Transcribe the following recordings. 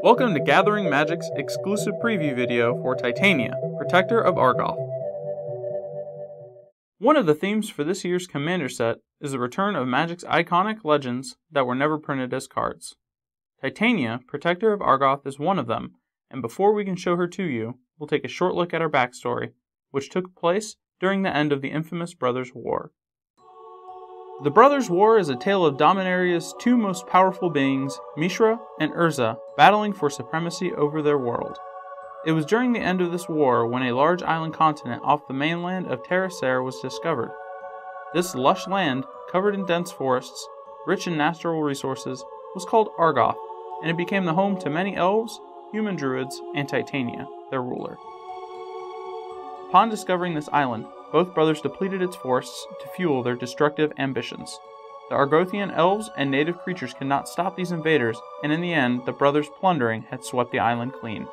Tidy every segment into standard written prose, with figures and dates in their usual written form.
Welcome to Gathering Magic's exclusive preview video for Titania, Protector of Argoth. One of the themes for this year's Commander set is the return of Magic's iconic legends that were never printed as cards. Titania, Protector of Argoth is one of them, and before we can show her to you, we'll take a short look at her backstory, which took place during the end of the infamous Brothers' War. The Brothers' War is a tale of Dominaria's two most powerful beings, Mishra and Urza, battling for supremacy over their world. It was during the end of this war when a large island continent off the mainland of Terracer was discovered. This lush land, covered in dense forests, rich in natural resources, was called Argoth, and it became the home to many elves, human druids, and Titania, their ruler. Upon discovering this island, both brothers depleted its forests to fuel their destructive ambitions. The Argothian elves and native creatures could not stop these invaders, and in the end, the brothers' plundering had swept the island clean.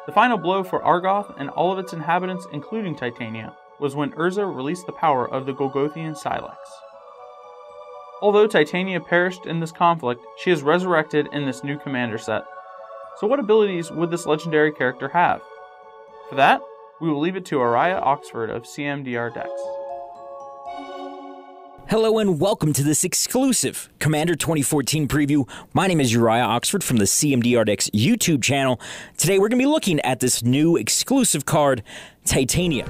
The final blow for Argoth and all of its inhabitants, including Titania, was when Urza released the power of the Golgothian Silex. Although Titania perished in this conflict, she is resurrected in this new Commander set. So what abilities would this legendary character have? For that, we will leave it to Uriah Oxford of CMDR Decks. Hello and welcome to this exclusive Commander 2014 preview. My name is Uriah Oxford from the CMDR Decks YouTube channel. Today we're going to be looking at this new exclusive card, Titania.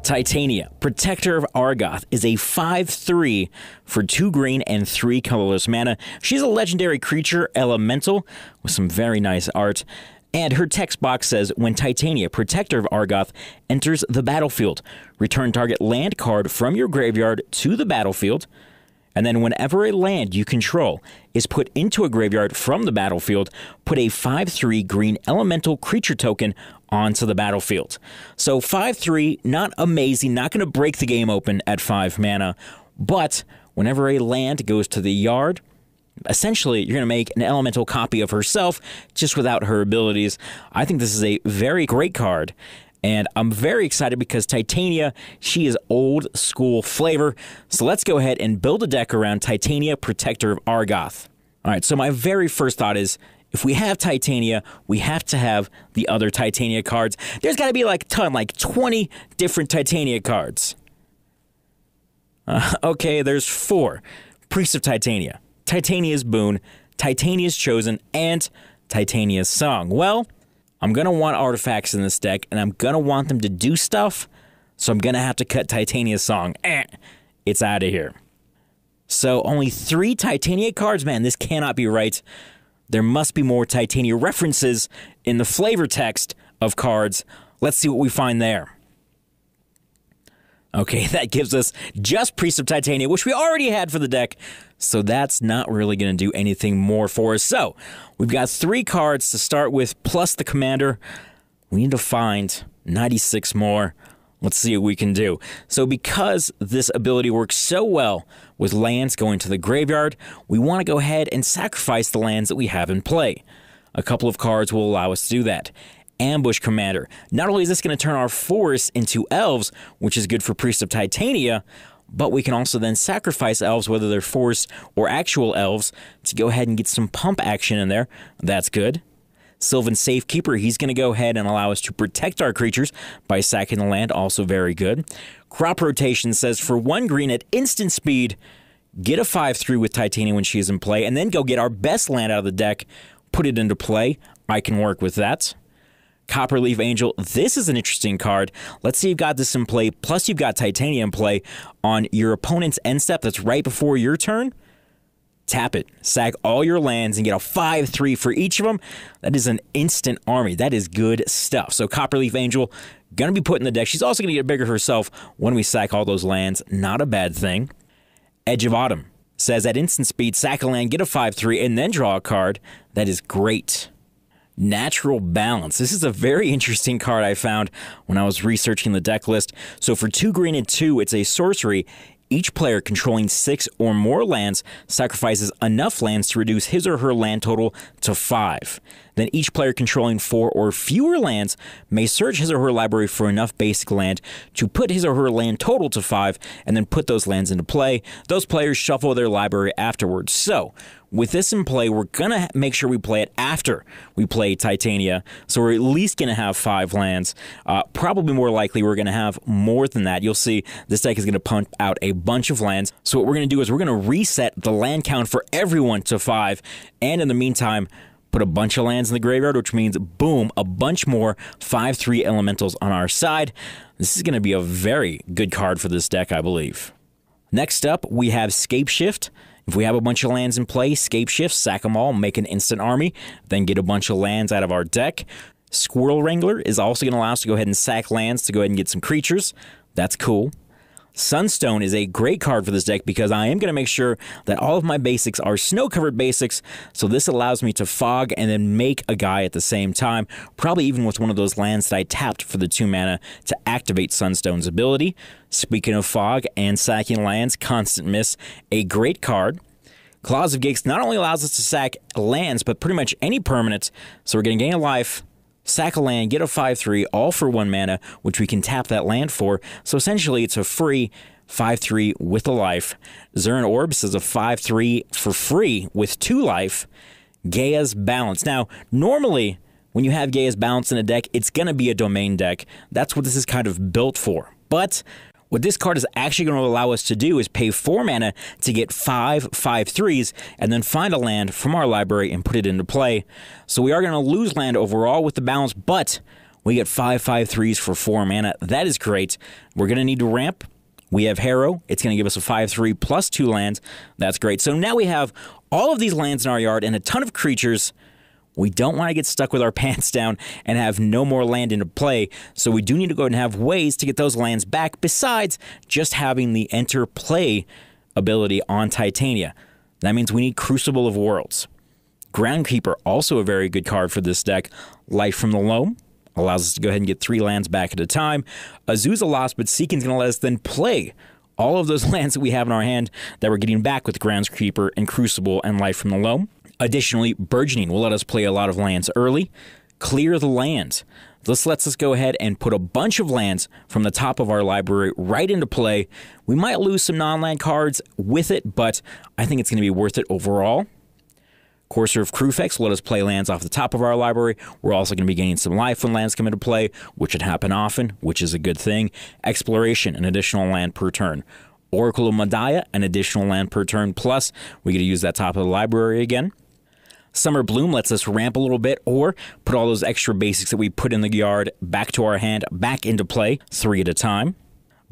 Titania, Protector of Argoth, is a 5/3 for 2 green and 3 colorless mana. She's a legendary creature, elemental, with some very nice art. And her text box says, when Titania, Protector of Argoth, enters the battlefield, return target land card from your graveyard to the battlefield, and then whenever a land you control is put into a graveyard from the battlefield, put a 5/3 green elemental creature token onto the battlefield. So 5/3, not amazing, not going to break the game open at 5 mana, but whenever a land goes to the yard, essentially, you're going to make an elemental copy of herself, just without her abilities. I think this is a very great card, and I'm very excited because Titania, she is old school flavor. So let's go ahead and build a deck around Titania, Protector of Argoth. All right, so my very first thought is, if we have Titania, we have to have the other Titania cards. There's got to be like 20 different Titania cards. Okay, there's 4. Priest of Titania, Titania's Boon, Titania's Chosen, and Titania's Song. Well, I'm going to want artifacts in this deck, and I'm going to want them to do stuff, so I'm going to have to cut Titania's Song. It's out of here. So only 3 Titania cards? Man, this cannot be right. There must be more Titania references in the flavor text of cards. Let's see what we find there. Okay, that gives us just Priest of Titania, which we already had for the deck, so that's not really going to do anything more for us. So, we've got 3 cards to start with, plus the Commander. We need to find 96 more. Let's see what we can do. So, because this ability works so well with lands going to the graveyard, we want to go ahead and sacrifice the lands that we have in play. A couple of cards will allow us to do that. Ambush Commander. Not only is this going to turn our forests into elves, which is good for Priest of Titania, but we can also then sacrifice elves, whether they're forests or actual elves, to go ahead and get some pump action in there. That's good. Sylvan Safekeeper, he's going to go ahead and allow us to protect our creatures by sacking the land, also very good. Crop Rotation says for 1 green at instant speed, get a 5/3 with Titania when she is in play, and then go get our best land out of the deck, put it into play. I can work with that. Copperleaf Angel, this is an interesting card. Let's say you've got this in play, plus you've got Titania in play on your opponent's end step that's right before your turn. Tap it, sack all your lands, and get a 5/3 for each of them. That is an instant army. That is good stuff. So Copperleaf Angel, going to be put in the deck. She's also going to get bigger herself when we sack all those lands. Not a bad thing. Edge of Autumn says at instant speed, sack a land, get a 5/3, and then draw a card. That is great. Natural Balance. This is a very interesting card I found when I was researching the deck list. So for 2 green and 2, it's a sorcery. Each player controlling 6 or more lands sacrifices enough lands to reduce his or her land total to 5. Then each player controlling 4 or fewer lands may search his or her library for enough basic land to put his or her land total to 5, and then put those lands into play. Those players shuffle their library afterwards. So, With this in play, we're going to make sure we play it after we play Titania, so we're at least going to have 5 lands. Probably more likely we're going to have more than that. You'll see this deck is going to pump out a bunch of lands. So what we're going to do is we're going to reset the land count for everyone to 5, and in the meantime, put a bunch of lands in the graveyard, which means, boom, a bunch more 5/3 elementals on our side. This is going to be a very good card for this deck, I believe. Next up, we have Scape Shift. If we have a bunch of lands in play, Scape Shift, sack them all, make an instant army, then get a bunch of lands out of our deck. Squirrel Wrangler is also going to allow us to go ahead and sack lands to go ahead and get some creatures. That's cool. Sunstone is a great card for this deck because I am going to make sure that all of my basics are snow-covered basics, so this allows me to fog and then make a guy at the same time, probably even with one of those lands that I tapped for the 2 mana to activate Sunstone's ability. Speaking of fog and sacking lands, Constant Miss, a great card. Claws of Gix not only allows us to sack lands, but pretty much any permanent, so we're going to gain a life, sack a land, get a 5/3, all for 1 mana, which we can tap that land for. So essentially, it's a free 5/3 with a life. Zurin Orbs is a 5/3 for free with 2 life. Gaia's Balance. Now, normally, when you have Gaia's Balance in a deck, it's going to be a domain deck. That's what this is kind of built for. But what this card is actually going to allow us to do is pay 4 mana to get 5 5/3s and then find a land from our library and put it into play. So we are going to lose land overall with the balance, but we get 5 5/3s for 4 mana. That is great. We're going to need to ramp. We have Harrow. It's going to give us a 5/3 plus 2 lands. That's great. So now we have all of these lands in our yard and a ton of creatures. We don't want to get stuck with our pants down and have no more land into play, so we do need to go ahead and have ways to get those lands back besides just having the enter play ability on Titania. That means we need Crucible of Worlds. Groundkeeper, also a very good card for this deck. Life from the Loam allows us to go ahead and get 3 lands back at a time. Azusa Lost, but Seekin's going to let us then play all of those lands that we have in our hand that we're getting back with Groundskeeper and Crucible and Life from the Loam. Additionally, Burgeoning will let us play a lot of lands early. Clear the Land. This lets us go ahead and put a bunch of lands from the top of our library right into play. We might lose some non-land cards with it, but I think it's going to be worth it overall. Courser of Crufex will let us play lands off the top of our library. We're also going to be gaining some life when lands come into play, which should happen often, which is a good thing. Exploration, an additional land per turn. Oracle of Madiah, an additional land per turn, plus we get to use that top of the library again. Summer Bloom lets us ramp a little bit or put all those extra basics that we put in the yard back to our hand, back into play, 3 at a time.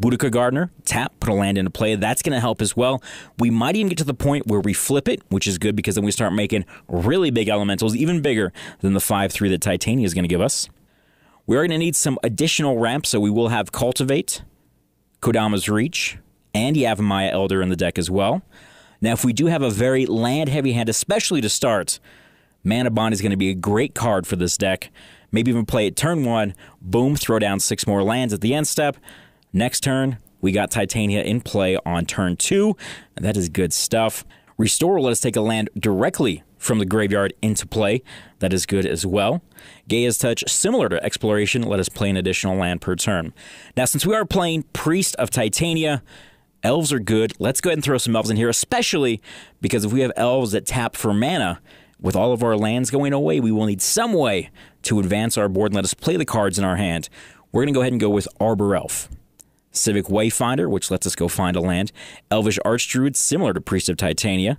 Boudica Gardener, tap, put a land into play. That's going to help as well. We might even get to the point where we flip it, which is good because then we start making really big elementals, even bigger than the 5/3 that Titania is going to give us. We are going to need some additional ramps, so we will have Cultivate, Kodama's Reach, and Yavimaya Elder in the deck as well. Now, if we do have a very land-heavy hand, especially to start, Mana Bond is going to be a great card for this deck. Maybe even play it turn 1, boom, throw down 6 more lands at the end step. Next turn, we got Titania in play on turn 2, and that is good stuff. Restore will let us take a land directly from the graveyard into play. That is good as well. Gaia's Touch, similar to Exploration, let us play an additional land per turn. Now, since we are playing Priest of Titania, Elves are good. Let's go ahead and throw some Elves in here, especially because if we have Elves that tap for mana, with all of our lands going away, we will need some way to advance our board and let us play the cards in our hand. We're going to go ahead and go with Arbor Elf. Civic Wayfinder, which lets us go find a land. Elvish Archdruid, similar to Priest of Titania.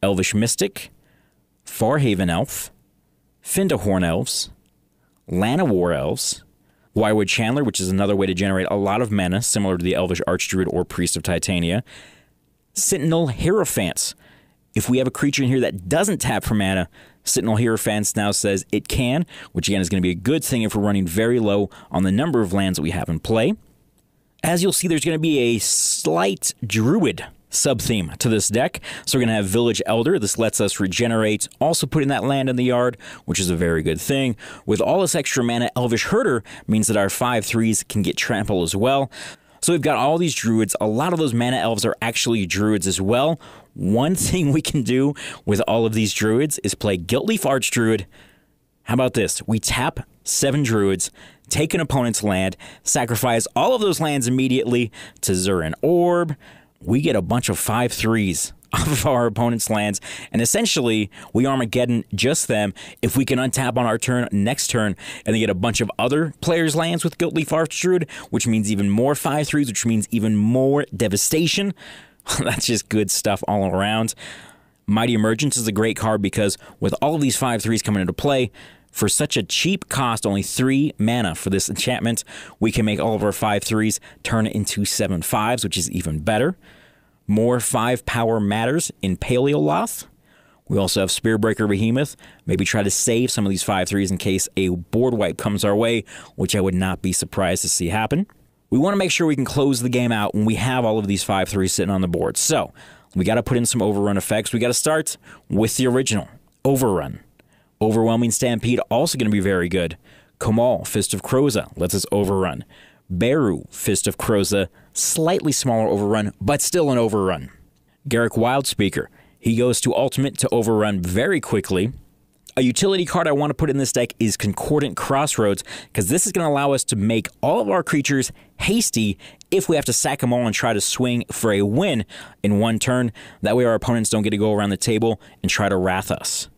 Elvish Mystic. Farhaven Elf. Findahorn Elves. Llanowar Elves. Wirewood Chandler, which is another way to generate a lot of mana, similar to the Elvish Archdruid or Priest of Titania. Sentinel Hierophants. If we have a creature in here that doesn't tap for mana, Sentinel Hierophants now says it can, which again is going to be a good thing if we're running very low on the number of lands that we have in play. As you'll see, there's going to be a slight Druid sub-theme to this deck. So we're going to have Village Elder. This lets us regenerate, also putting that land in the yard, which is a very good thing. With all this extra mana, Elvish Herder means that our 5/3s can get trample as well. So we've got all these Druids. A lot of those mana elves are actually Druids as well. One thing we can do with all of these Druids is play Guiltleaf Archdruid. How about this? We tap 7 Druids, take an opponent's land, sacrifice all of those lands immediately to Zurin Orb. We get a bunch of 5/3s off of our opponent's lands, and essentially we Armageddon just them if we can untap on our turn next turn and then get a bunch of other players' lands with Gilt Leaf Archdruid, which means even more 5/3s, which means even more devastation. That's just good stuff all around. Mighty Emergence is a great card because with all of these 5/3s coming into play, for such a cheap cost, only 3 mana for this enchantment, we can make all of our 5/3s turn into 7/5s, which is even better. More 5 power matters in Paleoloth. We also have Spearbreaker Behemoth. Maybe try to save some of these 5/3s in case a board wipe comes our way, which I would not be surprised to see happen. We want to make sure we can close the game out when we have all of these 5/3s sitting on the board. So we got to put in some Overrun effects. We got to start with the original, Overrun. Overwhelming Stampede, also going to be very good. Kamal, Fist of Kroza, lets us overrun. Beru, Fist of Kroza, slightly smaller overrun, but still an overrun. Garruk Wildspeaker, he goes to ultimate to overrun very quickly. A utility card I want to put in this deck is Concordant Crossroads, because this is going to allow us to make all of our creatures hasty if we have to sack them all and try to swing for a win in one turn. That way our opponents don't get to go around the table and try to wrath us.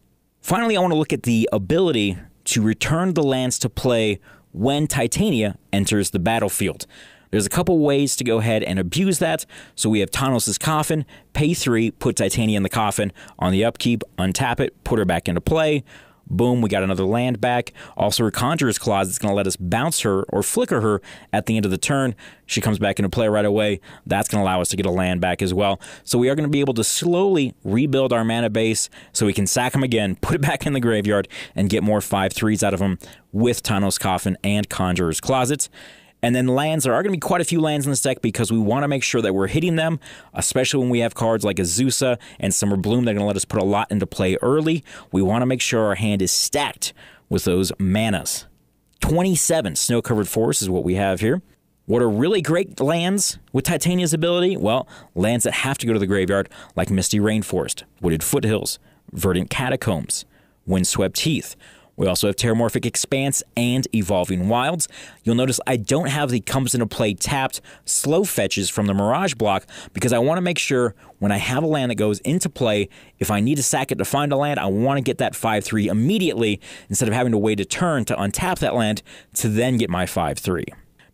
Finally, I want to look at the ability to return the lands to play when Titania enters the battlefield. There's a couple ways to go ahead and abuse that. So we have Tanos' Coffin, pay 3, put Titania in the coffin. On the upkeep, untap it, put her back into play. Boom, we got another land back. Also, her Conjurer's Clause is going to let us bounce her or flicker her at the end of the turn. She comes back into play right away. That's going to allow us to get a land back as well. So we are going to be able to slowly rebuild our mana base so we can sack them again, put it back in the graveyard, and get more 5/3s out of them with Tanos' Coffin and Conjurer's Closet. And then lands, there are going to be quite a few lands in this deck because we want to make sure that we're hitting them, especially when we have cards like Azusa and Summer Bloom that are going to let us put a lot into play early. We want to make sure our hand is stacked with those manas. 27 Snow-Covered Forest is what we have here. What are really great lands with Titania's ability? Well, lands that have to go to the graveyard, like Misty Rainforest, Wooded Foothills, Verdant Catacombs, Windswept Heath. We also have Terramorphic Expanse and Evolving Wilds. You'll notice I don't have the comes into play tapped slow fetches from the Mirage block because I want to make sure when I have a land that goes into play, if I need to sack it to find a land, I want to get that 5/3 immediately instead of having to wait a turn to untap that land to then get my 5/3.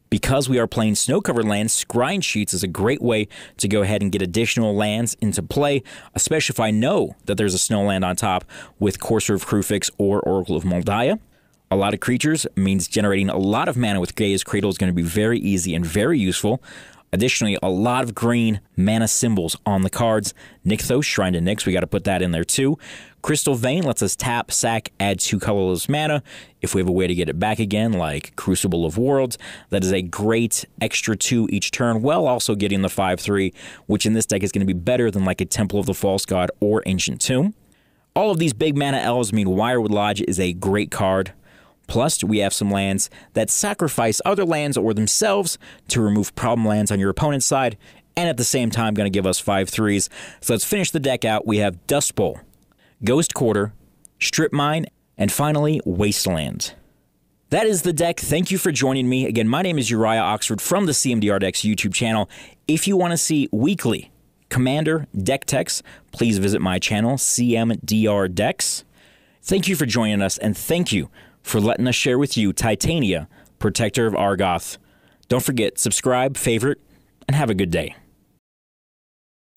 Because we are playing snow-covered lands, Scrying Sheets is a great way to go ahead and get additional lands into play, especially if I know that there's a snow land on top with Courser of Kruphix or Oracle of Moldiah. A lot of creatures means generating a lot of mana with Gaia's Cradle is going to be very easy and very useful. Additionally, a lot of green mana symbols on the cards. Nykthos, Shrine to Nyx, we got to put that in there too. Crystal Vein lets us tap, sack, add 2 colorless mana. If we have a way to get it back again, like Crucible of Worlds, that is a great extra 2 each turn, while also getting the 5/3, which in this deck is going to be better than like a Temple of the False God or Ancient Tomb. All of these big mana elves mean Wirewood Lodge is a great card. Plus, we have some lands that sacrifice other lands or themselves to remove problem lands on your opponent's side, and at the same time going to give us 5/3s. So let's finish the deck out. We have Dust Bowl, Ghost Quarter, Strip Mine, and finally, Wasteland. That is the deck. Thank you for joining me. Again, my name is Uriah Oxford from the CMDR Decks YouTube channel. If you want to see weekly Commander deck techs, please visit my channel, CMDR Decks. Thank you for joining us, and thank you for letting us share with you Titania, Protector of Argoth. Don't forget, subscribe, favorite, and have a good day.